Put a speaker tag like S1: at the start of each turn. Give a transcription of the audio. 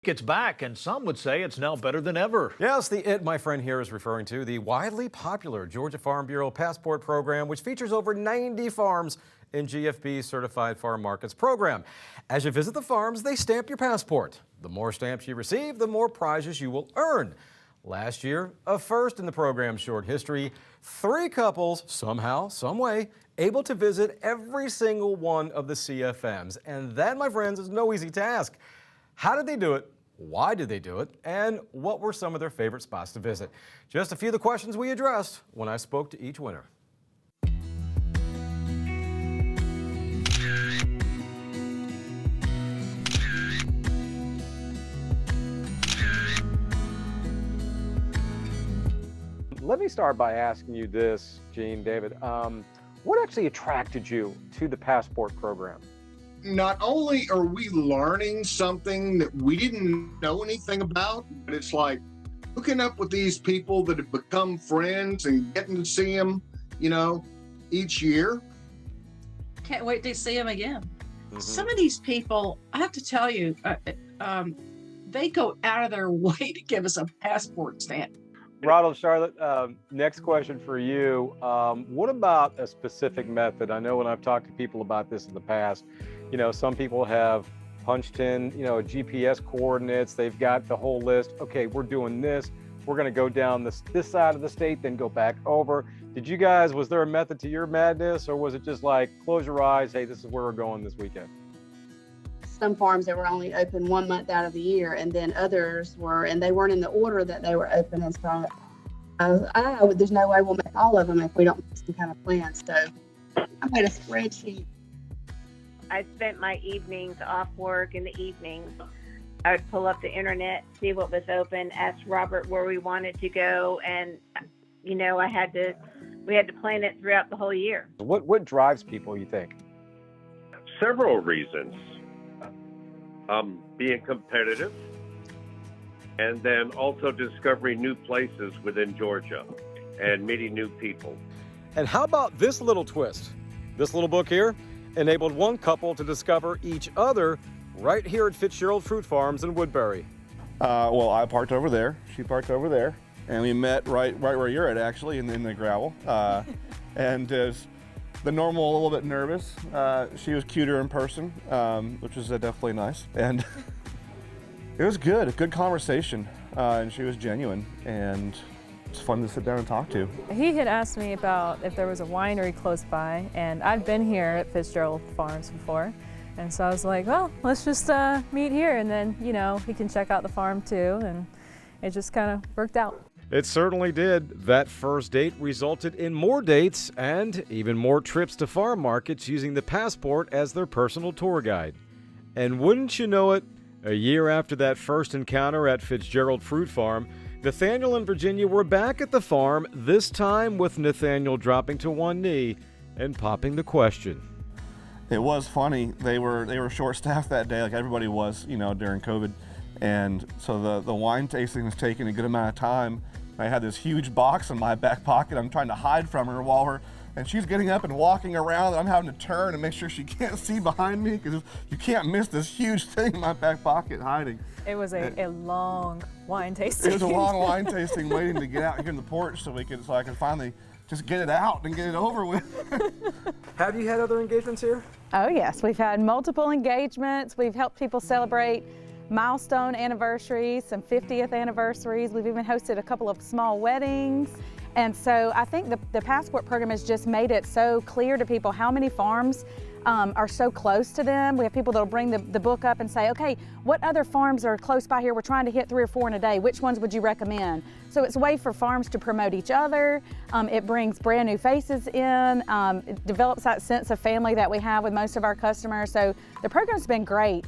S1: It's back, and some would say it's now better than ever.
S2: Yes, the IT my friend here is referring to, the widely popular Georgia Farm Bureau Passport Program, which features over 90 farms in GFB Certified Farm Markets program. As you visit the farms, they stamp your passport. The more stamps you receive, the more prizes you will earn. Last year, a first in the program's short history, 3 couples, somehow, someway, able to visit every single one of the CFMs. And that, my friends, is no easy task. How did they do it? Why did they do it? And what were some of their favorite spots to visit? Just a few of the questions we addressed when I spoke to each winner.
S3: Let me start by asking you this, Gene, David. What actually attracted you to the Passport program?
S4: Not only are we learning something that we didn't know anything about, but it's like hooking up with these people that have become friends and getting to see them, each year.
S5: Can't wait to see them again. Some of these people, I have to tell you, they go out of their way to give us a passport stamp.
S3: Ronald, Charlotte, next question for you. What about a specific method? I know when I've talked to people about this in the past, some people have punched in, GPS coordinates. They've got the whole list. Okay, we're doing this. We're going to go down this side of the state, then go back over. Was there a method to your madness, or was it just like, close your eyes, hey, this is where we're going this weekend?
S6: Some farms that were only open 1 month out of the year, and then others were, and they weren't in the order that they were open. And so there's no way we'll make all of them if we don't make some kind of plan. So I made a spreadsheet.
S7: I spent my evenings off work in the evenings. I would pull up the internet, see what was open, ask Robert where we wanted to go, and we had to plan it throughout the whole year.
S3: What drives people, you think?
S8: Several reasons. Being competitive, and then also discovering new places within Georgia and meeting new people.
S2: And how about this little twist? This little book here enabled one couple to discover each other right here at Fitzgerald Fruit Farms in Woodbury.
S9: Well, I parked over there, she parked over there, and we met right where you're at, actually, in the gravel. And the normal, a little bit nervous. She was cuter in person, which was definitely nice. And it was good, a good conversation. And she was genuine, and it's fun to sit down and talk to.
S10: He had asked me about if there was a winery close by, and I've been here at Fitzgerald Farms before. And so I was like, well, let's just meet here, and then, he can check out the farm too. And it just kind of worked out.
S2: It certainly did. That first date resulted in more dates and even more trips to farm markets using the Passport as their personal tour guide. And wouldn't you know it, a year after that first encounter at Fitzgerald Fruit Farm, Nathaniel and Virginia were back at the farm, this time with Nathaniel dropping to one knee and popping the question.
S9: It was funny. They were short-staffed that day, like everybody was, during COVID. And so the wine tasting was taking a good amount of time. I had this huge box in my back pocket. I'm trying to hide from her and she's getting up and walking around, and I'm having to turn and make sure she can't see behind me, because you can't miss this huge thing in my back pocket hiding.
S10: It was a long wine tasting.
S9: It was a long wine tasting, waiting to get out here in the porch so I could finally just get it out and get it over with.
S2: Have you had other engagements here?
S11: Oh yes, we've had multiple engagements. We've helped people celebrate milestone anniversaries, some 50th anniversaries. We've even hosted a couple of small weddings. And so I think the Passport program has just made it so clear to people how many farms are so close to them. We have people that'll bring the book up and say, okay, what other farms are close by here? We're trying to hit 3 or 4 in a day. Which ones would you recommend? So it's a way for farms to promote each other. It brings brand new faces in. It develops that sense of family that we have with most of our customers. So the program's been great.